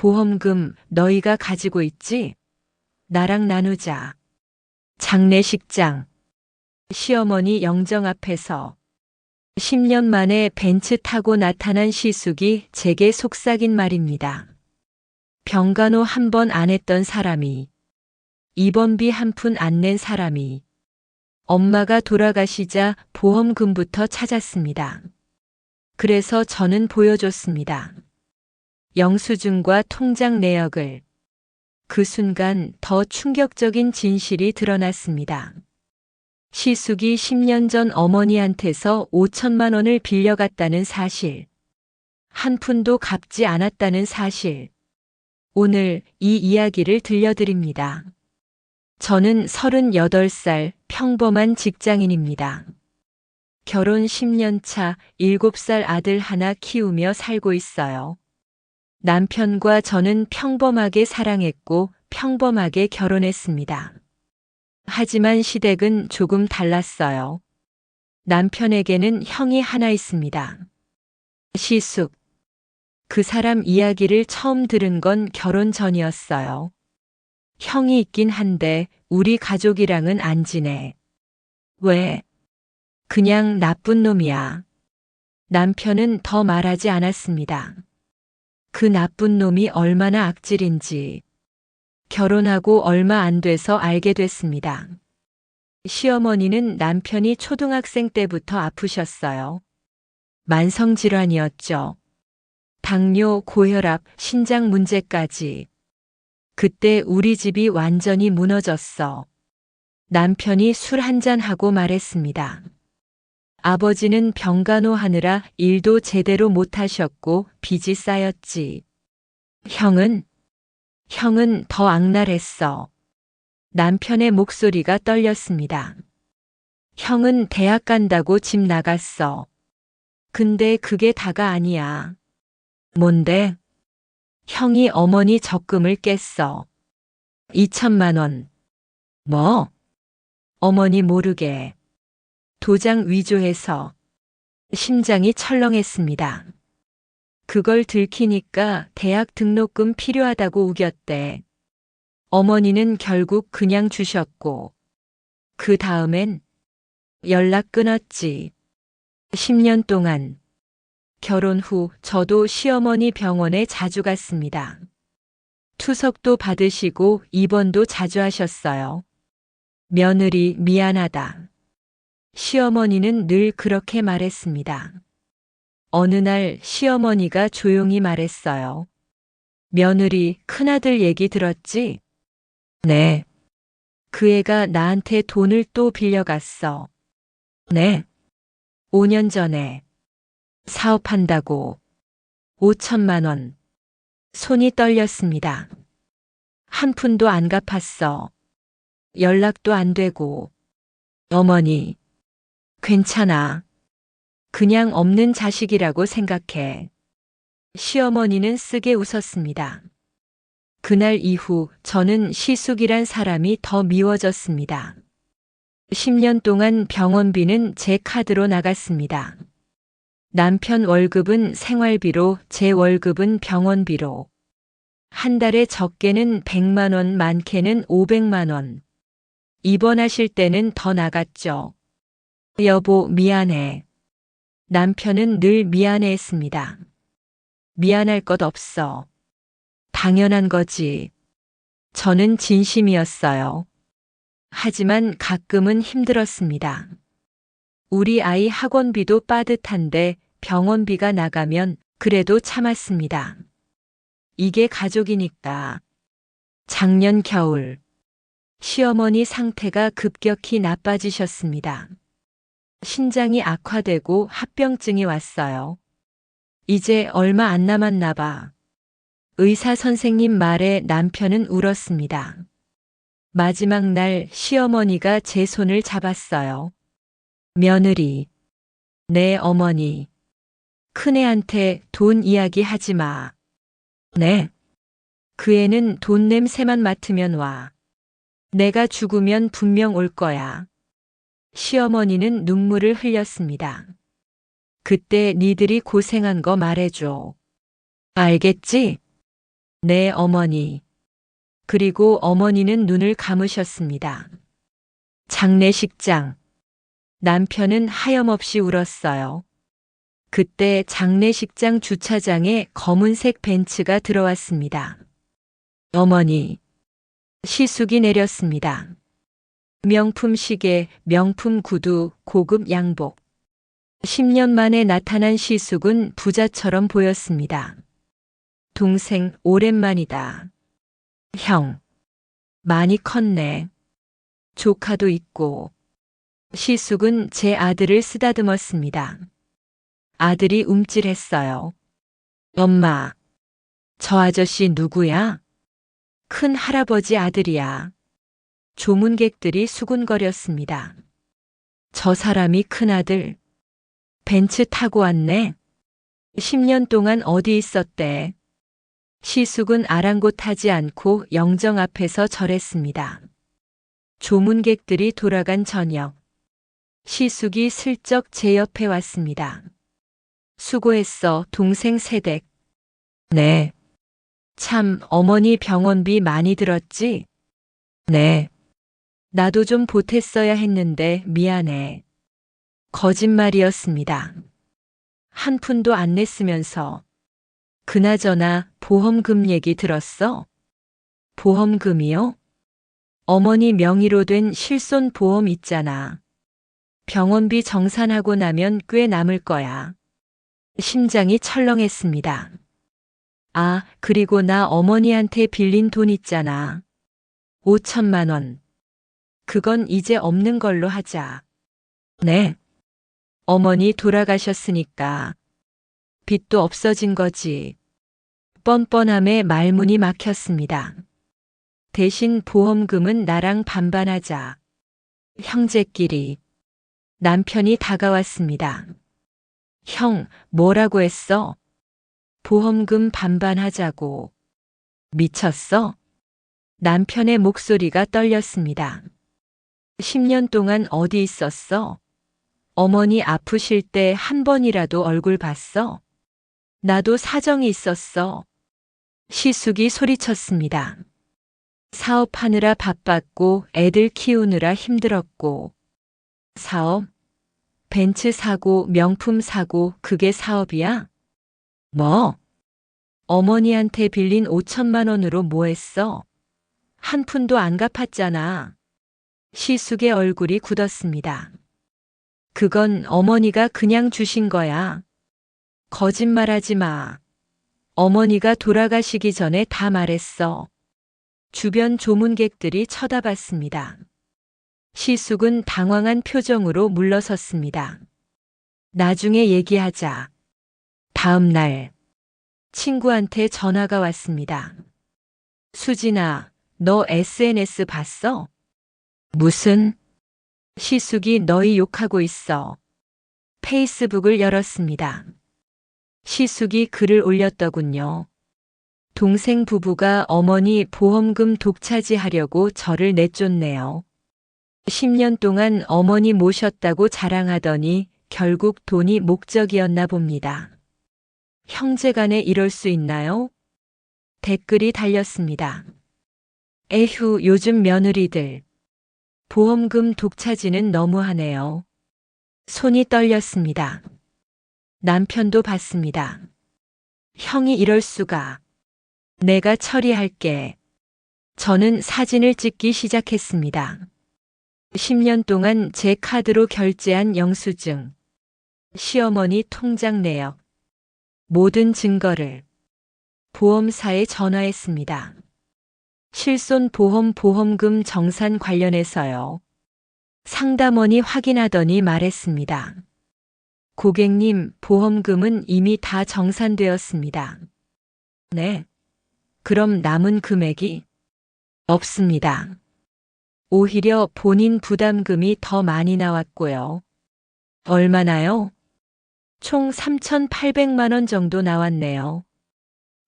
보험금 너희가 가지고 있지? 나랑 나누자. 장례식장. 시어머니 영정 앞에서 10년 만에 벤츠 타고 나타난 시숙이 제게 속삭인 말입니다. 병간호 한 번 안 했던 사람이, 입원비 한 푼 안 낸 사람이 엄마가 돌아가시자 보험금부터 찾았습니다. 그래서 저는 보여줬습니다. 영수증과 통장 내역을. 그 순간 더 충격적인 진실이 드러났습니다. 시숙이 10년 전 어머니한테서 5천만 원을 빌려갔다는 사실, 한 푼도 갚지 않았다는 사실. 오늘 이 이야기를 들려드립니다. 저는 38살 평범한 직장인입니다. 결혼 10년 차 7살 아들 하나 키우며 살고 있어요. 남편과 저는 평범하게 사랑했고 평범하게 결혼했습니다. 하지만 시댁은 조금 달랐어요. 남편에게는 형이 하나 있습니다. 시숙. 그 사람 이야기를 처음 들은 건 결혼 전이었어요. 형이 있긴 한데 우리 가족이랑은 안 지내. 왜? 그냥 나쁜 놈이야. 남편은 더 말하지 않았습니다. 그 나쁜 놈이 얼마나 악질인지 결혼하고 얼마 안 돼서 알게 됐습니다. 시어머니는 남편이 초등학생 때부터 아프셨어요. 만성질환이었죠. 당뇨, 고혈압, 신장 문제까지. 그때 우리 집이 완전히 무너졌어. 남편이 술 한잔하고 말했습니다. 아버지는 병간호 하느라 일도 제대로 못하셨고 빚이 쌓였지. 형은 더 악랄했어. 남편의 목소리가 떨렸습니다. 형은 대학 간다고 집 나갔어. 근데 그게 다가 아니야. 뭔데? 형이 어머니 적금을 깼어. 2천만 원. 뭐? 어머니 모르게. 도장 위조해서. 심장이 철렁했습니다. 그걸 들키니까 대학 등록금 필요하다고 우겼대. 어머니는 결국 그냥 주셨고. 그 다음엔 연락 끊었지. 10년 동안. 결혼 후 저도 시어머니 병원에 자주 갔습니다. 투석도 받으시고 입원도 자주 하셨어요. 며느리 미안하다. 시어머니는 늘 그렇게 말했습니다. 어느 날 시어머니가 조용히 말했어요. 며느리 큰아들 얘기 들었지? 네. 그 애가 나한테 돈을 또 빌려갔어. 네. 5년 전에. 사업한다고. 5천만 원. 손이 떨렸습니다. 한 푼도 안 갚았어. 연락도 안 되고. 어머니. 괜찮아. 그냥 없는 자식이라고 생각해. 시어머니는 쓰게 웃었습니다. 그날 이후 저는 시숙이란 사람이 더 미워졌습니다. 10년 동안 병원비는 제 카드로 나갔습니다. 남편 월급은 생활비로, 제 월급은 병원비로. 한 달에 적게는 100만 원, 많게는 500만 원. 입원하실 때는 더 나갔죠. 여보, 미안해. 남편은 늘 미안해했습니다. 미안할 것 없어. 당연한 거지. 저는 진심이었어요. 하지만 가끔은 힘들었습니다. 우리 아이 학원비도 빠듯한데 병원비가 나가면 그래도 참았습니다. 이게 가족이니까. 작년 겨울, 시어머니 상태가 급격히 나빠지셨습니다. 신장이 악화되고 합병증이 왔어요. 이제 얼마 안 남았나 봐. 의사 선생님 말에 남편은 울었습니다. 마지막 날 시어머니가 제 손을 잡았어요. 며느리, 내 어머니, 큰애한테 돈 이야기 하지 마. 네. 그 애는 돈 냄새만 맡으면 와. 내가 죽으면 분명 올 거야. 시어머니는 눈물을 흘렸습니다. 그때 니들이 고생한 거 말해줘. 알겠지? 네, 어머니. 그리고 어머니는 눈을 감으셨습니다. 장례식장. 남편은 하염없이 울었어요. 그때 장례식장 주차장에 검은색 벤츠가 들어왔습니다. 어머니. 시숙이 내렸습니다. 명품 시계, 명품 구두, 고급 양복. 10년 만에 나타난 시숙은 부자처럼 보였습니다. 동생, 오랜만이다. 형. 많이 컸네. 조카도 있고. 시숙은 제 아들을 쓰다듬었습니다. 아들이 움찔했어요. 엄마. 저 아저씨 누구야? 큰 할아버지 아들이야. 조문객들이 수군거렸습니다. 저 사람이 큰아들. 벤츠 타고 왔네. 10년 동안 어디 있었대? 시숙은 아랑곳하지 않고 영정 앞에서 절했습니다. 조문객들이 돌아간 저녁. 시숙이 슬쩍 제 옆에 왔습니다. 수고했어, 동생 세댁. 네. 참, 어머니 병원비 많이 들었지? 네. 나도 좀 보탰어야 했는데 미안해. 거짓말이었습니다. 한 푼도 안 냈으면서. 그나저나 보험금 얘기 들었어? 보험금이요? 어머니 명의로 된 실손보험 있잖아. 병원비 정산하고 나면 꽤 남을 거야. 심장이 철렁했습니다. 아, 그리고 나 어머니한테 빌린 돈 있잖아. 5천만 원. 그건 이제 없는 걸로 하자. 네. 어머니 돌아가셨으니까. 빚도 없어진 거지. 뻔뻔함에 말문이 막혔습니다. 대신 보험금은 나랑 반반하자. 형제끼리. 남편이 다가왔습니다. 형, 뭐라고 했어? 보험금 반반하자고. 미쳤어? 남편의 목소리가 떨렸습니다. 10년 동안 어디 있었어? 어머니 아프실 때 한 번이라도 얼굴 봤어? 나도 사정이 있었어. 시숙이 소리쳤습니다. 사업하느라 바빴고 애들 키우느라 힘들었고. 사업? 벤츠 사고 명품 사고 그게 사업이야? 뭐? 어머니한테 빌린 5천만 원으로 뭐 했어? 한 푼도 안 갚았잖아. 시숙의 얼굴이 굳었습니다. 그건 어머니가 그냥 주신 거야. 거짓말하지 마. 어머니가 돌아가시기 전에 다 말했어. 주변 조문객들이 쳐다봤습니다. 시숙은 당황한 표정으로 물러섰습니다. 나중에 얘기하자. 다음 날 친구한테 전화가 왔습니다. 수진아, 너 SNS 봤어? 무슨? 시숙이 너희 욕하고 있어. 페이스북을 열었습니다. 시숙이 글을 올렸더군요. 동생 부부가 어머니 보험금 독차지하려고 저를 내쫓네요. 10년 동안 어머니 모셨다고 자랑하더니 결국 돈이 목적이었나 봅니다. 형제간에 이럴 수 있나요? 댓글이 달렸습니다. 에휴, 요즘 며느리들. 보험금 독차지는 너무하네요. 손이 떨렸습니다. 남편도 봤습니다. 형이 이럴 수가. 내가 처리할게. 저는 사진을 찍기 시작했습니다. 10년 동안 제 카드로 결제한 영수증, 시어머니 통장 내역, 모든 증거를 보험사에 전화했습니다. 실손보험 보험금 정산 관련해서요. 상담원이 확인하더니 말했습니다. 고객님, 보험금은 이미 다 정산되었습니다. 네. 그럼 남은 금액이 없습니다. 오히려 본인 부담금이 더 많이 나왔고요. 얼마나요? 총 3,800만 원 정도 나왔네요.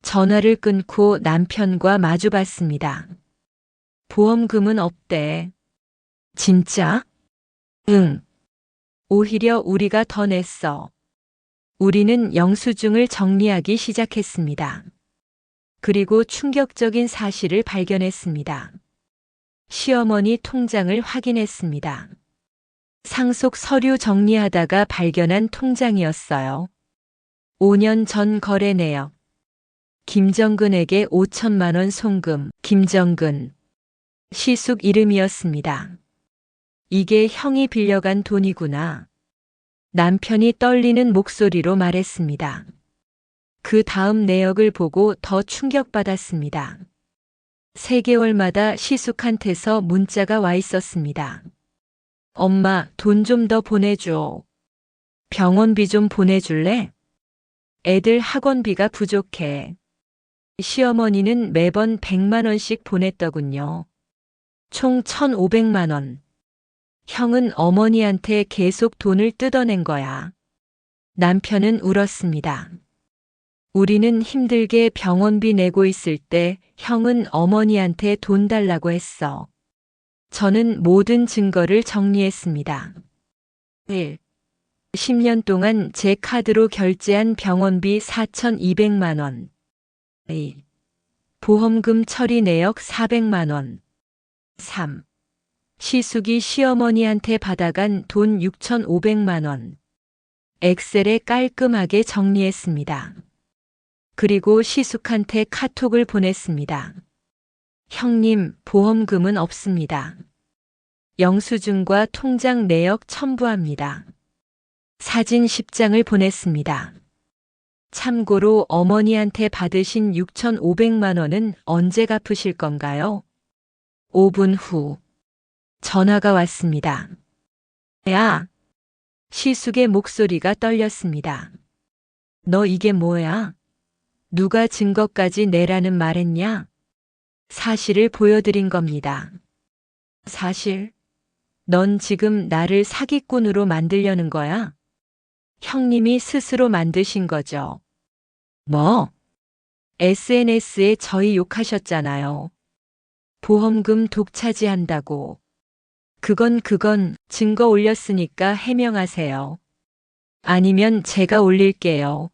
전화를 끊고 남편과 마주봤습니다. 보험금은 없대. 진짜? 응. 오히려 우리가 더 냈어. 우리는 영수증을 정리하기 시작했습니다. 그리고 충격적인 사실을 발견했습니다. 시어머니 통장을 확인했습니다. 상속 서류 정리하다가 발견한 통장이었어요. 5년 전 거래 내역. 김정근에게 5천만 원 송금. 김정근. 시숙 이름이었습니다. 이게 형이 빌려간 돈이구나. 남편이 떨리는 목소리로 말했습니다. 그 다음 내역을 보고 더 충격받았습니다. 3개월마다 시숙한테서 문자가 와 있었습니다. 엄마, 돈 좀 더 보내줘. 병원비 좀 보내줄래? 애들 학원비가 부족해. 시어머니는 매번 100만 원씩 보냈더군요. 총 1,500만 원. 형은 어머니한테 계속 돈을 뜯어낸 거야. 남편은 울었습니다. 우리는 힘들게 병원비 내고 있을 때 형은 어머니한테 돈 달라고 했어. 저는 모든 증거를 정리했습니다. 1. 10년 동안 제 카드로 결제한 병원비 4,200만 원. 2. 보험금 처리 내역 400만 원. 3. 시숙이 시어머니한테 받아간 돈 6,500만 원. 엑셀에 깔끔하게 정리했습니다. 그리고 시숙한테 카톡을 보냈습니다. 형님, 보험금은 없습니다. 영수증과 통장 내역 첨부합니다. 사진 10장을 보냈습니다. 참고로 어머니한테 받으신 6,500만 원은 언제 갚으실 건가요? 5분 후 전화가 왔습니다. 야! 시숙의 목소리가 떨렸습니다. 너 이게 뭐야? 누가 증거까지 내라는 말했냐? 사실을 보여드린 겁니다. 사실? 넌 지금 나를 사기꾼으로 만들려는 거야? 형님이 스스로 만드신 거죠. 뭐? SNS에 저희 욕하셨잖아요. 보험금 독차지한다고. 그건 증거 올렸으니까 해명하세요. 아니면 제가 올릴게요.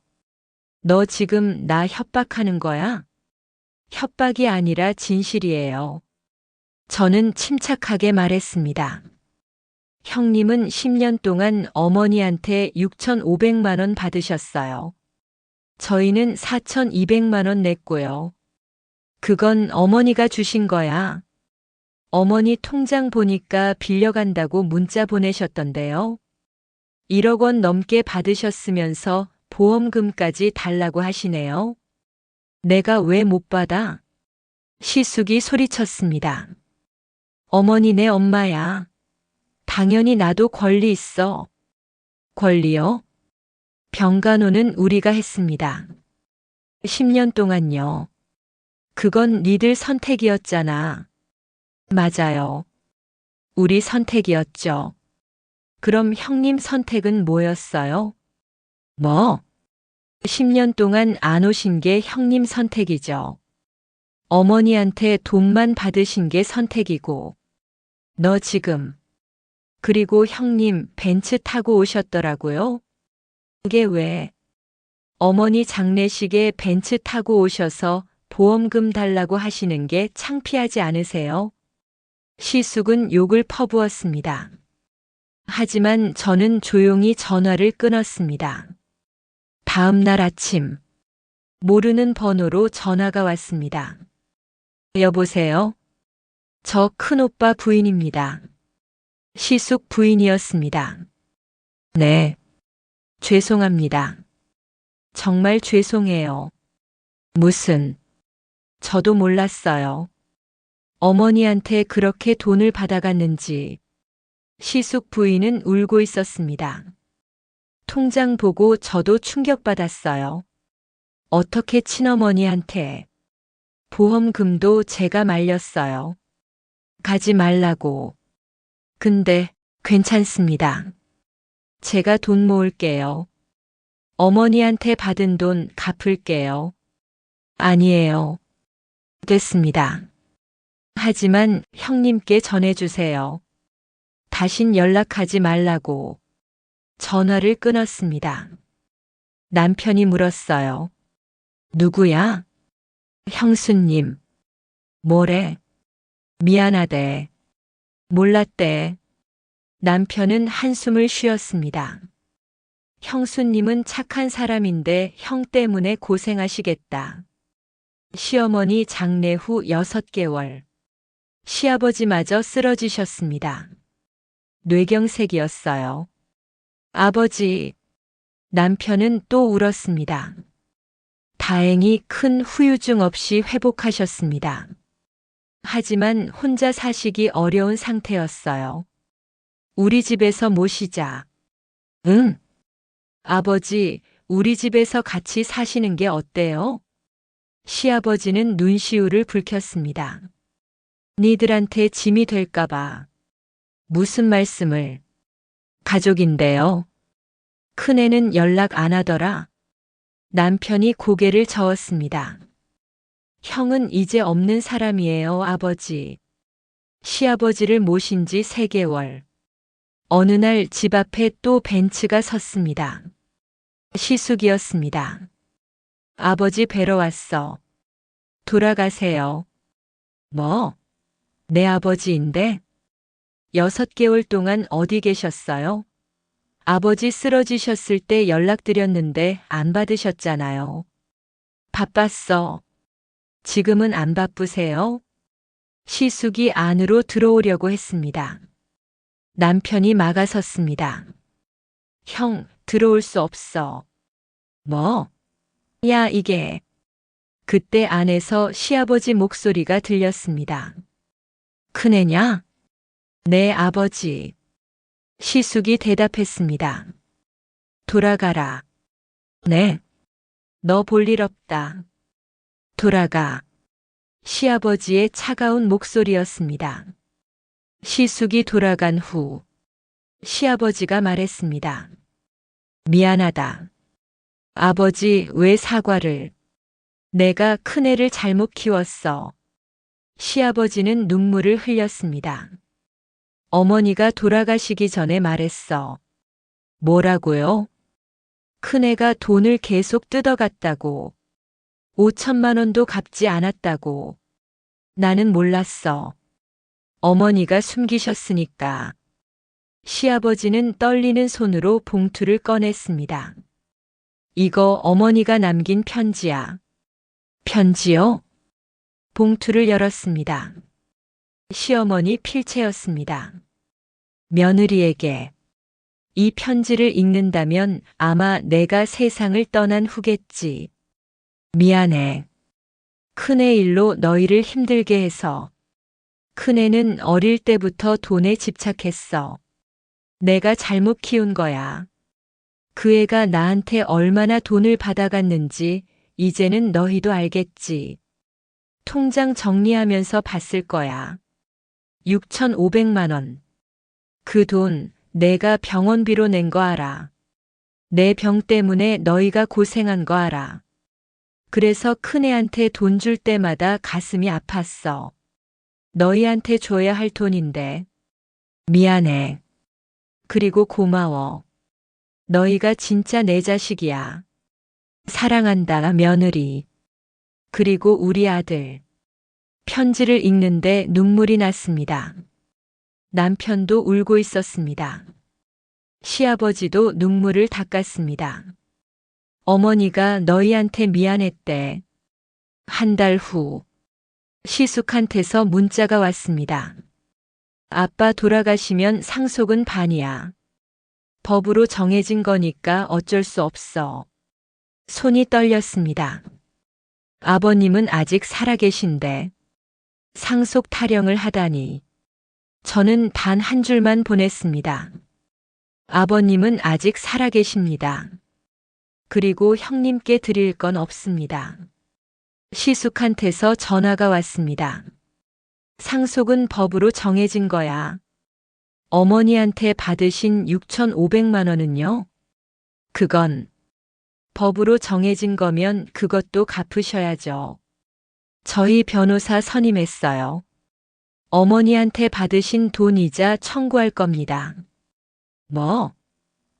너 지금 나 협박하는 거야? 협박이 아니라 진실이에요. 저는 침착하게 말했습니다. 형님은 10년 동안 어머니한테 6,500만 원 받으셨어요. 저희는 4,200만 원 냈고요. 그건 어머니가 주신 거야. 어머니 통장 보니까 빌려간다고 문자 보내셨던데요. 1억 원 넘게 받으셨으면서 보험금까지 달라고 하시네요. 내가 왜 못 받아? 시숙이 소리쳤습니다. 어머니 내 엄마야. 당연히 나도 권리 있어. 권리요? 병간호는 우리가 했습니다. 10년 동안요. 그건 니들 선택이었잖아. 맞아요. 우리 선택이었죠. 그럼 형님 선택은 뭐였어요? 뭐? 10년 동안 안 오신 게 형님 선택이죠. 어머니한테 돈만 받으신 게 선택이고. 너 지금. 그리고 형님 벤츠 타고 오셨더라고요. 그게 왜? 어머니 장례식에 벤츠 타고 오셔서 보험금 달라고 하시는 게 창피하지 않으세요? 시숙은 욕을 퍼부었습니다. 하지만 저는 조용히 전화를 끊었습니다. 다음 날 아침, 모르는 번호로 전화가 왔습니다. 여보세요? 저 큰오빠 부인입니다. 시숙 부인이었습니다. 네. 죄송합니다. 정말 죄송해요. 무슨? 저도 몰랐어요. 어머니한테 그렇게 돈을 받아갔는지. 시숙 부인은 울고 있었습니다. 통장 보고 저도 충격받았어요. 어떻게 친어머니한테. 보험금도 제가 말렸어요. 가지 말라고. 근데 괜찮습니다. 제가 돈 모을게요. 어머니한테 받은 돈 갚을게요. 아니에요. 됐습니다. 하지만 형님께 전해주세요. 다신 연락하지 말라고. 전화를 끊었습니다. 남편이 물었어요. 누구야? 형수님, 뭐래? 미안하대. 몰랐대. 남편은 한숨을 쉬었습니다. 형수님은 착한 사람인데 형 때문에 고생하시겠다. 시어머니 장례 후 6개월. 시아버지마저 쓰러지셨습니다. 뇌경색이었어요. 아버지, 남편은 또 울었습니다. 다행히 큰 후유증 없이 회복하셨습니다. 하지만 혼자 사시기 어려운 상태였어요. 우리 집에서 모시자. 응. 아버지, 우리 집에서 같이 사시는 게 어때요? 시아버지는 눈시울을 붉혔습니다. 니들한테 짐이 될까봐. 무슨 말씀을. 가족인데요. 큰애는 연락 안 하더라. 남편이 고개를 저었습니다. 형은 이제 없는 사람이에요, 아버지. 시아버지를 모신 지 3개월. 어느 날 집 앞에 또 벤츠가 섰습니다. 시숙이었습니다. 아버지 뵈러 왔어. 돌아가세요. 뭐? 내 아버지인데? 6개월 동안 어디 계셨어요? 아버지 쓰러지셨을 때 연락드렸는데 안 받으셨잖아요. 바빴어. 지금은 안 바쁘세요? 시숙이 안으로 들어오려고 했습니다. 남편이 막아섰습니다. 형, 들어올 수 없어. 뭐? 야, 이게. 그때 안에서 시아버지 목소리가 들렸습니다. 큰애냐? 네, 아버지. 시숙이 대답했습니다. 돌아가라. 네. 너 볼 일 없다. 돌아가. 시아버지의 차가운 목소리였습니다. 시숙이 돌아간 후 시아버지가 말했습니다. 미안하다. 아버지, 왜 사과를? 내가 큰애를 잘못 키웠어. 시아버지는 눈물을 흘렸습니다. 어머니가 돌아가시기 전에 말했어. 뭐라고요? 큰애가 돈을 계속 뜯어갔다고. 5천만 원도 갚지 않았다고. 나는 몰랐어. 어머니가 숨기셨으니까. 시아버지는 떨리는 손으로 봉투를 꺼냈습니다. 이거 어머니가 남긴 편지야. 편지요? 봉투를 열었습니다. 시어머니 필체였습니다. 며느리에게. 이 편지를 읽는다면 아마 내가 세상을 떠난 후겠지. 미안해. 큰애 일로 너희를 힘들게 해서. 큰애는 어릴 때부터 돈에 집착했어. 내가 잘못 키운 거야. 그 애가 나한테 얼마나 돈을 받아갔는지 이제는 너희도 알겠지. 통장 정리하면서 봤을 거야. 6,500만 원. 그 돈 내가 병원비로 낸 거 알아. 내 병 때문에 너희가 고생한 거 알아. 그래서 큰애한테 돈 줄 때마다 가슴이 아팠어. 너희한테 줘야 할 돈인데. 미안해. 그리고 고마워. 너희가 진짜 내 자식이야. 사랑한다, 며느리. 그리고 우리 아들. 편지를 읽는데 눈물이 났습니다. 남편도 울고 있었습니다. 시아버지도 눈물을 닦았습니다. 어머니가 너희한테 미안했대. 한 달 후, 시숙한테서 문자가 왔습니다. 아빠 돌아가시면 상속은 반이야. 법으로 정해진 거니까 어쩔 수 없어. 손이 떨렸습니다. 아버님은 아직 살아계신데 상속 타령을 하다니. 저는 단 한 줄만 보냈습니다. 아버님은 아직 살아계십니다. 그리고 형님께 드릴 건 없습니다. 시숙한테서 전화가 왔습니다. 상속은 법으로 정해진 거야. 어머니한테 받으신 6,500만 원은요? 그건 법으로 정해진 거면 그것도 갚으셔야죠. 저희 변호사 선임했어요. 어머니한테 받으신 돈이자 청구할 겁니다. 뭐?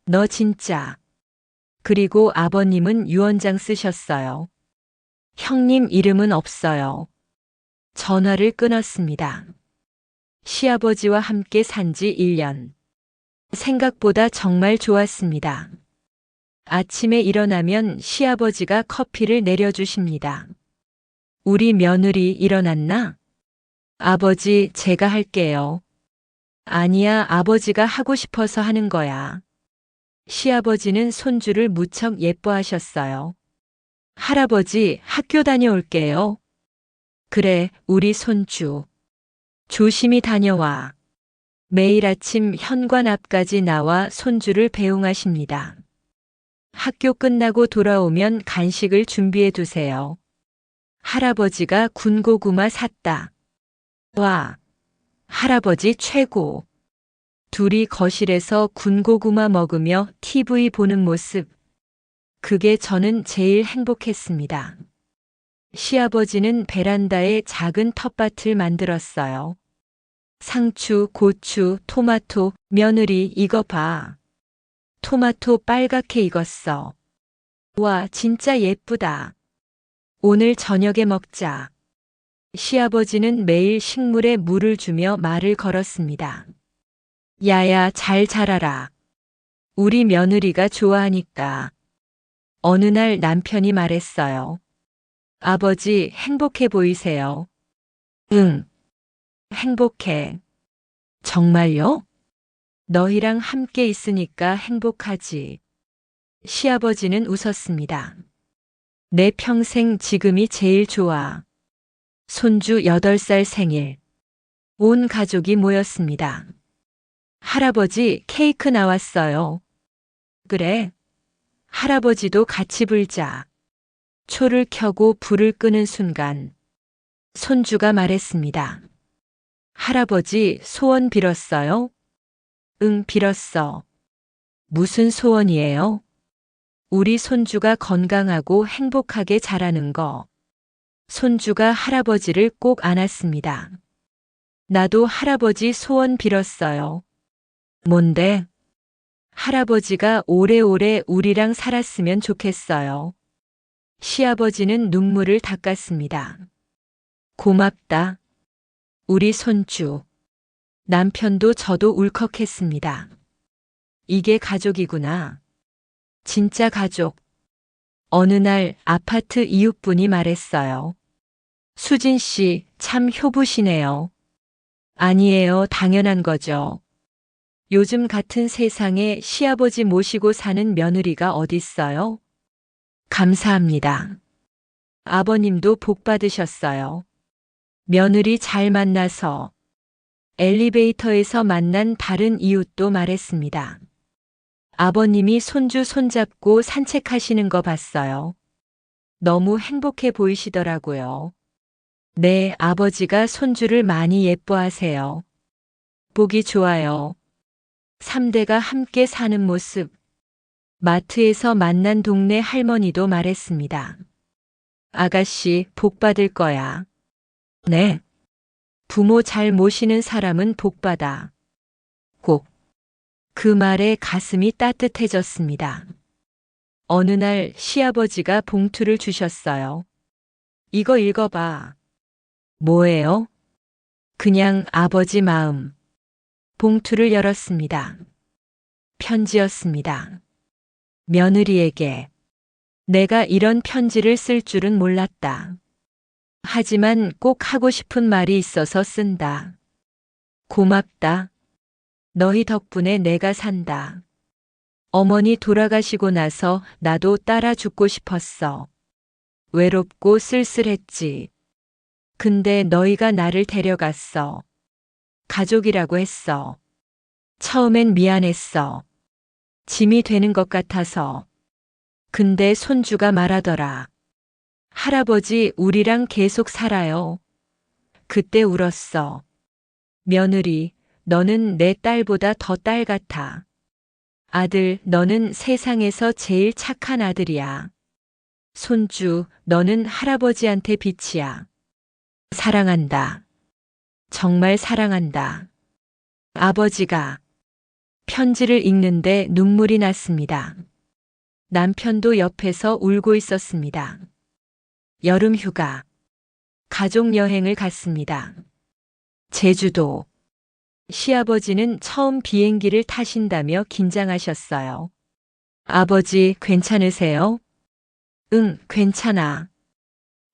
너 진짜. 그리고 아버님은 유언장 쓰셨어요. 형님 이름은 없어요. 전화를 끊었습니다. 시아버지와 함께 산 지 1년. 생각보다 정말 좋았습니다. 아침에 일어나면 시아버지가 커피를 내려주십니다. 우리 며느리 일어났나? 아버지, 제가 할게요. 아니야, 아버지가 하고 싶어서 하는 거야. 시아버지는 손주를 무척 예뻐하셨어요. 할아버지, 학교 다녀올게요. 그래, 우리 손주. 조심히 다녀와. 매일 아침 현관 앞까지 나와 손주를 배웅하십니다. 학교 끝나고 돌아오면 간식을 준비해 두세요. 할아버지가 군고구마 샀다. 와, 할아버지 최고. 둘이 거실에서 군고구마 먹으며 TV 보는 모습. 그게 저는 제일 행복했습니다. 시아버지는 베란다에 작은 텃밭을 만들었어요. 상추, 고추, 토마토, 며느리 이거 봐. 토마토 빨갛게 익었어. 와, 진짜 예쁘다. 오늘 저녁에 먹자. 시아버지는 매일 식물에 물을 주며 말을 걸었습니다. 야야, 잘 자라라. 우리 며느리가 좋아하니까. 어느 날 남편이 말했어요. 아버지, 행복해 보이세요. 응, 행복해. 정말요? 너희랑 함께 있으니까 행복하지. 시아버지는 웃었습니다. 내 평생 지금이 제일 좋아. 손주 8살 생일. 온 가족이 모였습니다. 할아버지, 케이크 나왔어요. 그래. 할아버지도 같이 불자. 초를 켜고 불을 끄는 순간 손주가 말했습니다. 할아버지, 소원 빌었어요? 응, 빌었어. 무슨 소원이에요? 우리 손주가 건강하고 행복하게 자라는 거. 손주가 할아버지를 꼭 안았습니다. 나도 할아버지 소원 빌었어요. 뭔데? 할아버지가 오래오래 우리랑 살았으면 좋겠어요. 시아버지는 눈물을 닦았습니다. 고맙다. 우리 손주. 남편도 저도 울컥했습니다. 이게 가족이구나. 진짜 가족. 어느 날 아파트 이웃분이 말했어요. 수진 씨, 참 효부시네요. 아니에요, 당연한 거죠. 요즘 같은 세상에 시아버지 모시고 사는 며느리가 어딨어요? 감사합니다. 아버님도 복 받으셨어요. 며느리 잘 만나서. 엘리베이터에서 만난 다른 이웃도 말했습니다. 아버님이 손주 손잡고 산책하시는 거 봤어요. 너무 행복해 보이시더라고요. 네, 아버지가 손주를 많이 예뻐하세요. 보기 좋아요. 3대가 함께 사는 모습. 마트에서 만난 동네 할머니도 말했습니다. 아가씨, 복 받을 거야. 네. 부모 잘 모시는 사람은 복 받아. 꼭. 그 말에 가슴이 따뜻해졌습니다. 어느 날 시아버지가 봉투를 주셨어요. 이거 읽어봐. 뭐예요? 그냥 아버지 마음. 봉투를 열었습니다. 편지였습니다. 며느리에게. 내가 이런 편지를 쓸 줄은 몰랐다. 하지만 꼭 하고 싶은 말이 있어서 쓴다. 고맙다. 너희 덕분에 내가 산다. 어머니 돌아가시고 나서 나도 따라 죽고 싶었어. 외롭고 쓸쓸했지. 근데 너희가 나를 데려갔어. 가족이라고 했어. 처음엔 미안했어. 짐이 되는 것 같아서. 근데 손주가 말하더라. 할아버지, 우리랑 계속 살아요. 그때 울었어. 며느리, 너는 내 딸보다 더 딸 같아. 아들, 너는 세상에서 제일 착한 아들이야. 손주, 너는 할아버지한테 빛이야. 사랑한다. 정말 사랑한다. 아버지가. 편지를 읽는데 눈물이 났습니다. 남편도 옆에서 울고 있었습니다. 여름 휴가. 가족 여행을 갔습니다. 제주도. 시아버지는 처음 비행기를 타신다며 긴장하셨어요. 아버지, 괜찮으세요? 응, 괜찮아.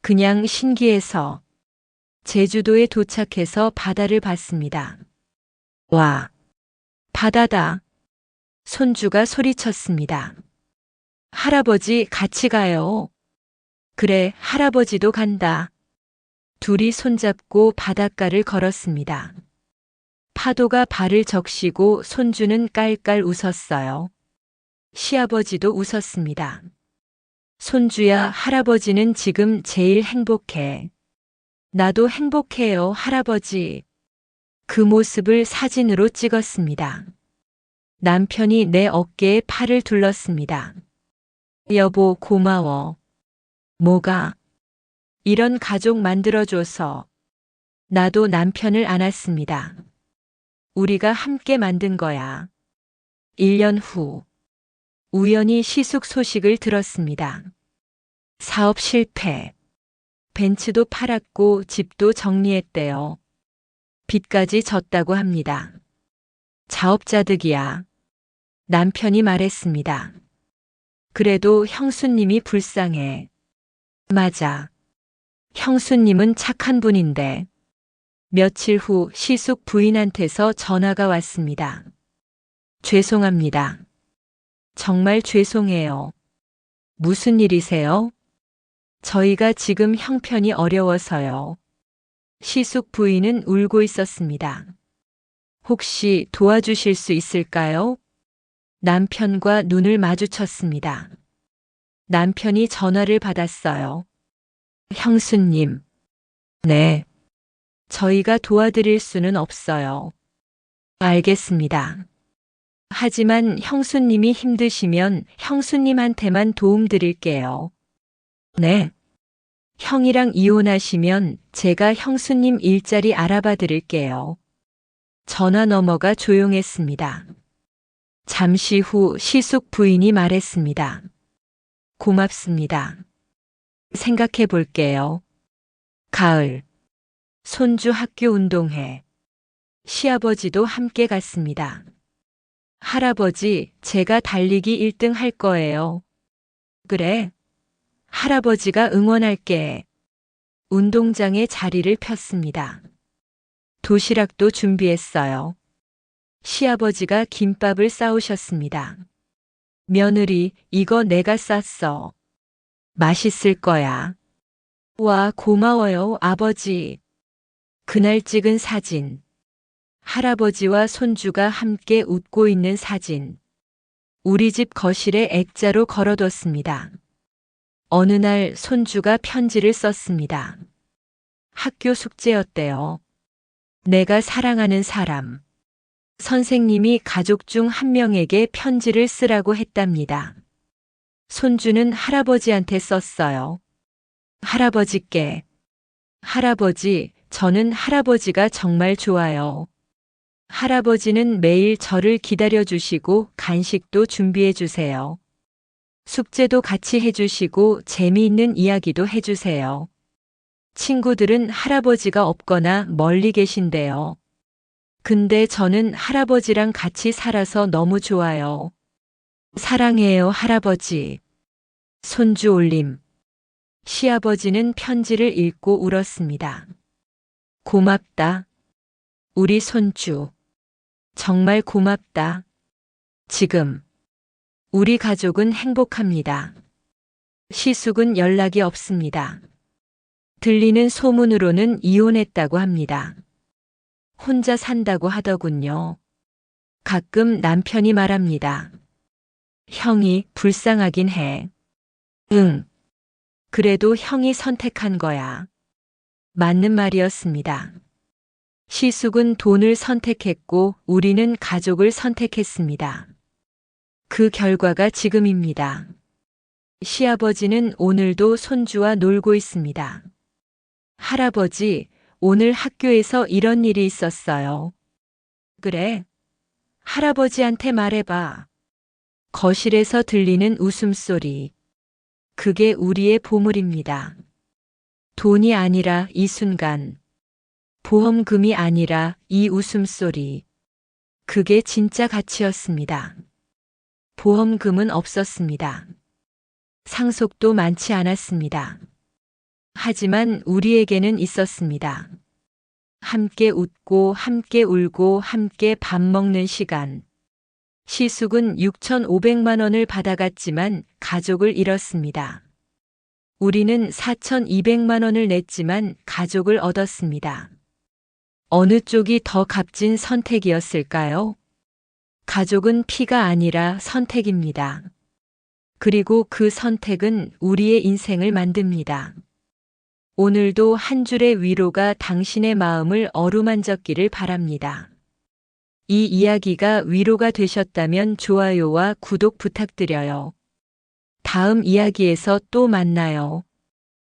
그냥 신기해서. 제주도에 도착해서 바다를 봤습니다. 와, 바다다. 손주가 소리쳤습니다. 할아버지, 같이 가요. 그래, 할아버지도 간다. 둘이 손잡고 바닷가를 걸었습니다. 파도가 발을 적시고 손주는 깔깔 웃었어요. 시아버지도 웃었습니다. 손주야, 할아버지는 지금 제일 행복해. 나도 행복해요, 할아버지. 그 모습을 사진으로 찍었습니다. 남편이 내 어깨에 팔을 둘렀습니다. 여보, 고마워. 뭐가? 이런 가족 만들어줘서. 나도 남편을 안았습니다. 우리가 함께 만든 거야. 1년 후. 우연히 시숙 소식을 들었습니다. 사업 실패. 벤츠도 팔았고 집도 정리했대요. 빚까지 졌다고 합니다. 자업자득이야. 남편이 말했습니다. 그래도 형수님이 불쌍해. 맞아. 형수님은 착한 분인데. 며칠 후 시숙 부인한테서 전화가 왔습니다. 죄송합니다. 정말 죄송해요. 무슨 일이세요? 저희가 지금 형편이 어려워서요. 시숙 부인은 울고 있었습니다. 혹시 도와주실 수 있을까요? 남편과 눈을 마주쳤습니다. 남편이 전화를 받았어요. 형수님. 네. 저희가 도와드릴 수는 없어요. 알겠습니다. 하지만 형수님이 힘드시면 형수님한테만 도움드릴게요. 네. 형이랑 이혼하시면 제가 형수님 일자리 알아봐 드릴게요. 전화 너머가 조용했습니다. 잠시 후 시숙 부인이 말했습니다. 고맙습니다. 생각해 볼게요. 가을. 손주 학교 운동회. 시아버지도 함께 갔습니다. 할아버지, 제가 달리기 1등 할 거예요. 그래. 할아버지가 응원할게. 운동장에 자리를 폈습니다. 도시락도 준비했어요. 시아버지가 김밥을 싸우셨습니다. 며느리, 이거 내가 쌌어. 맛있을 거야. 와, 고마워요, 아버지. 그날 찍은 사진. 할아버지와 손주가 함께 웃고 있는 사진. 우리 집 거실에 액자로 걸어뒀습니다. 어느 날 손주가 편지를 썼습니다. 학교 숙제였대요. 내가 사랑하는 사람. 선생님이 가족 중 한 명에게 편지를 쓰라고 했답니다. 손주는 할아버지한테 썼어요. 할아버지께. 할아버지, 저는 할아버지가 정말 좋아요. 할아버지는 매일 저를 기다려주시고 간식도 준비해주세요. 숙제도 같이 해주시고 재미있는 이야기도 해주세요. 친구들은 할아버지가 없거나 멀리 계신데요. 근데 저는 할아버지랑 같이 살아서 너무 좋아요. 사랑해요, 할아버지. 손주 올림. 시아버지는 편지를 읽고 울었습니다. 고맙다. 우리 손주. 정말 고맙다. 지금. 우리 가족은 행복합니다. 시숙은 연락이 없습니다. 들리는 소문으로는 이혼했다고 합니다. 혼자 산다고 하더군요. 가끔 남편이 말합니다. 형이 불쌍하긴 해. 응. 그래도 형이 선택한 거야. 맞는 말이었습니다. 시숙은 돈을 선택했고 우리는 가족을 선택했습니다. 그 결과가 지금입니다. 시아버지는 오늘도 손주와 놀고 있습니다. 할아버지, 오늘 학교에서 이런 일이 있었어요. 그래. 할아버지한테 말해봐. 거실에서 들리는 웃음소리. 그게 우리의 보물입니다. 돈이 아니라 이 순간, 보험금이 아니라 이 웃음소리. 그게 진짜 가치였습니다. 보험금은 없었습니다. 상속도 많지 않았습니다. 하지만 우리에게는 있었습니다. 함께 웃고 함께 울고 함께 밥 먹는 시간. 시숙은 6,500만 원을 받아갔지만 가족을 잃었습니다. 우리는 4,200만 원을 냈지만 가족을 얻었습니다. 어느 쪽이 더 값진 선택이었을까요? 가족은 피가 아니라 선택입니다. 그리고 그 선택은 우리의 인생을 만듭니다. 오늘도 한 줄의 위로가 당신의 마음을 어루만졌기를 바랍니다. 이 이야기가 위로가 되셨다면 좋아요와 구독 부탁드려요. 다음 이야기에서 또 만나요.